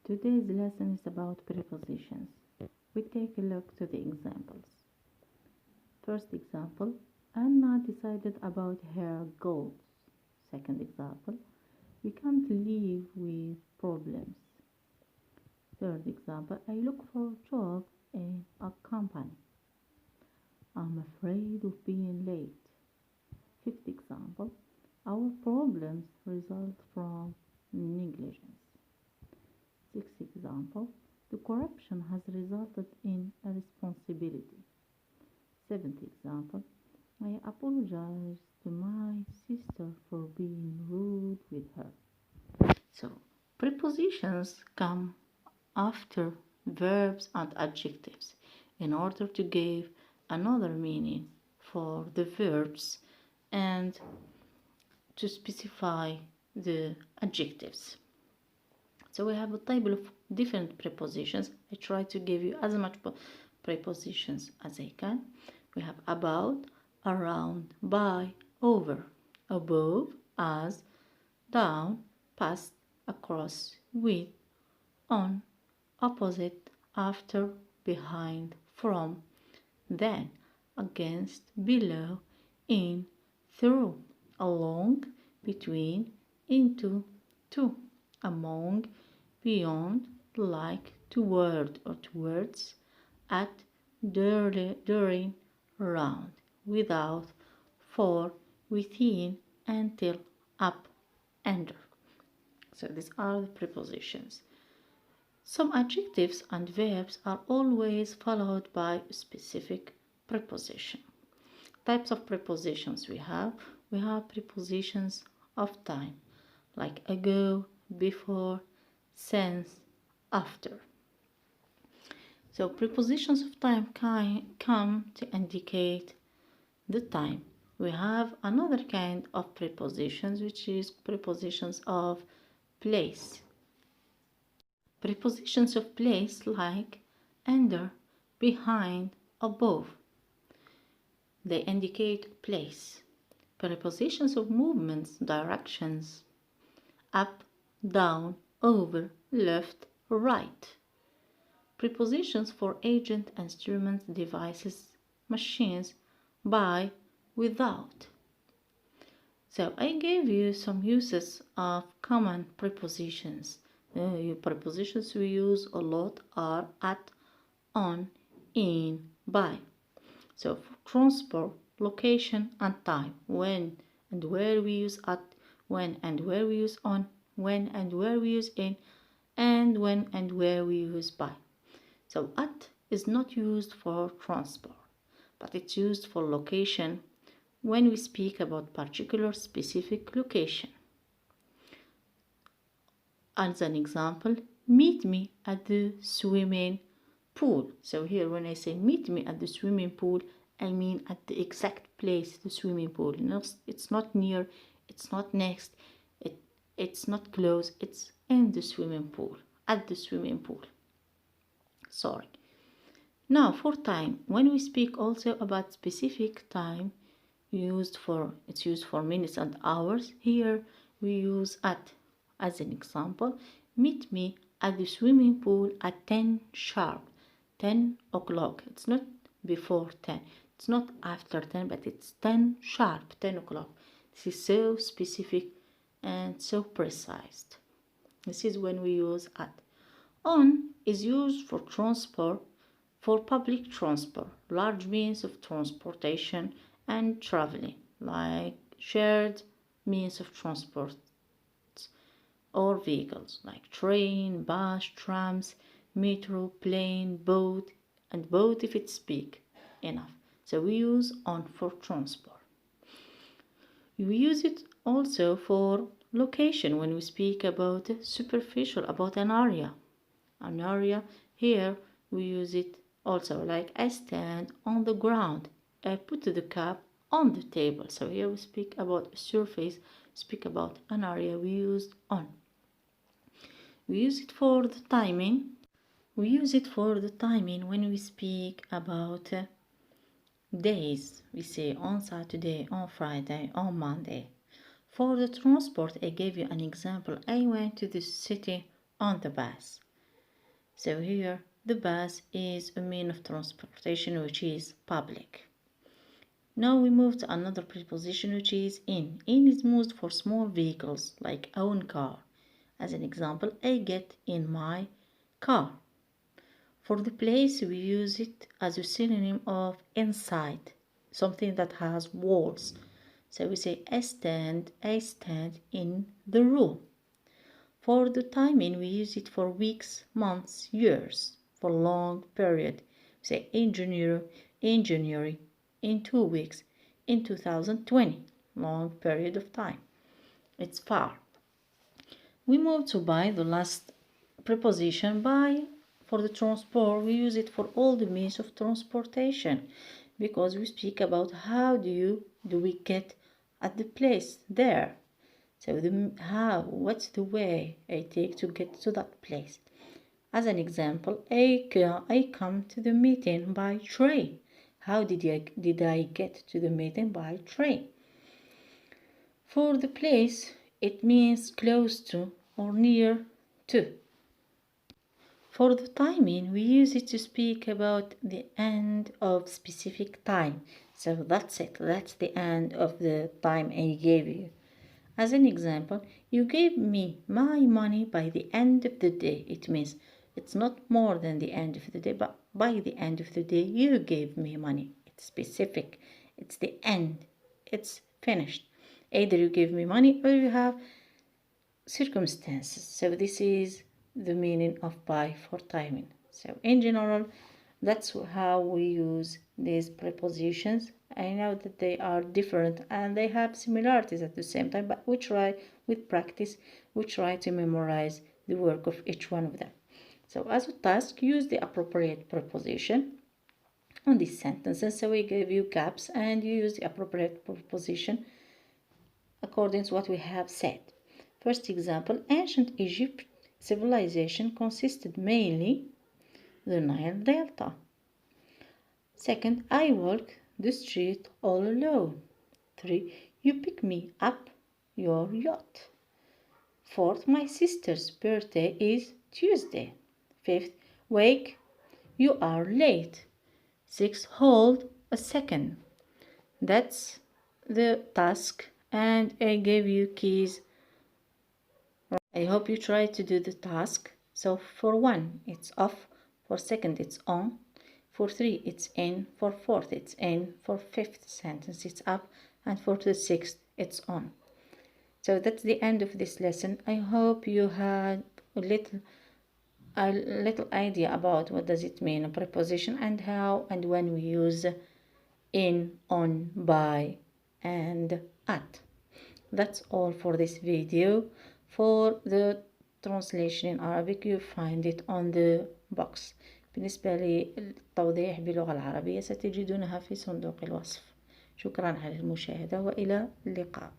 Today's lesson is about prepositions. We take a look to the examples. First example, Anna decided about her goals. Second example, we can't live with problems. Third example, I look for a job in a company. I'm afraid of being late. Fifth example, our problems result from negligence. Sixth example, the corruption has resulted in a responsibility. Seventh example, I apologize to my sister for being rude with her. So, prepositions come after verbs and adjectives in order to give another meaning for the verbs and to specify the adjectives. So we have a table of different prepositions. I try to give you as much prepositions as I can. We have about, around, by, over, above, as, down, past, across, with, on, opposite, after, behind, from, then, against, below, in, through, along, between, into, to, among, beyond, like, toward or towards, at, during, round, without, for, within, until, up, under. So these are the prepositions. Some adjectives and verbs are always followed by a specific preposition. Types of prepositions we have prepositions of time, like ago, before, since, after. So prepositions of time come to indicate the time. We have another kind of prepositions, which is prepositions of place. Prepositions of place like under, behind, above. They indicate place. Prepositions of movements, directions, up, down, over, left, right. Prepositions for agent, instruments, devices, machines, by, without. So I gave you some uses of common prepositions. Prepositions we use a lot are at, on, in, by. So for transport, location and time, when and where we use at, when and where we use on, when and where we use in, and when and where we use by. So at is not used for transport, but it's used for location when we speak about particular specific location. As an example, meet me at the swimming pool. So here when I say meet me at the swimming pool, I mean at the exact place, the swimming pool. It's not near, it's not next, it's not close, it's in the swimming pool, at the swimming pool. Sorry. Now for time, when we speak also about specific time, it's used for minutes and hours. Here we use at. As an example, meet me at the swimming pool at 10 sharp, 10 o'clock. It's not before 10, it's not after 10, but it's 10 sharp, 10 o'clock. This is so specific and so precise. This is when we use at. On is used for transport, for public transport, large means of transportation and traveling, like shared means of transport or vehicles like train, bus, trams, metro, plane, boat, and boat if it's big enough. So we use on for transport. We use it also for location when we speak about superficial, about an area. An area, here we use it also, like I stand on the ground, I put the cup on the table. So here we speak about a surface, speak about an area, we use on. We use it for the timing. We use it for the timing when we speak about days. We say on Saturday, on Friday, on Monday. For the transport, I gave you an example. I went to the city on the bus. So here the bus is a mean of transportation which is public. Now we move to another preposition which is in. In is used for small vehicles like own car. As an example, I get in my car. For the place, we use it as a synonym of inside, something that has walls. So we say I stand in the room. For the timing, we use it for weeks, months, years, for long period. We say in January, in 2 weeks, in 2020, long period of time. It's far. We move to by, the last preposition. By, for the transport, we use it for all the means of transportation, because we speak about how do we get at the place there. So what's the way I take to get to that place? As an example, I come to the meeting by train. How did I get to the meeting? By train. For the place, it means close to or near to. For the timing, we use it to speak about the end of specific time. So that's it. That's the end of the time I gave you. As an example, you gave me my money by the end of the day. It means it's not more than the end of the day, but by the end of the day, you gave me money. It's specific. It's the end. It's finished. Either you give me money or you have circumstances. So this is the meaning of by for timing. So in general, that's how we use these prepositions. I know that they are different and they have similarities at the same time, but we try with practice, we try to memorize the work of each one of them. So as a task, use the appropriate preposition on these sentences. So we give you caps and you use the appropriate preposition according to what we have said. First example, ancient Egypt civilization consisted mainly the Nile Delta. Second, I walk the street all alone. 3. You pick me up your yacht. 4th, my sister's birthday is Tuesday. 5th, wake, you are late. 6th, hold a second. That's the task, and I gave you keys. I hope you try to do the task. So for 1, it's off. For 2nd, it's on. For 3, it's in. For 4th, it's in. For 5th sentence, it's up. And for the 6th, it's on. So that's the end of this lesson. I hope you had a little idea about what does it mean, a preposition, and how and when we use in, on, by, and at. That's all for this video. For the translation in Arabic, you find it on the box. بالنسبة للتوضيح باللغة العربية ستجدونها في صندوق الوصف. شكرا على المشاهدة وإلى اللقاء.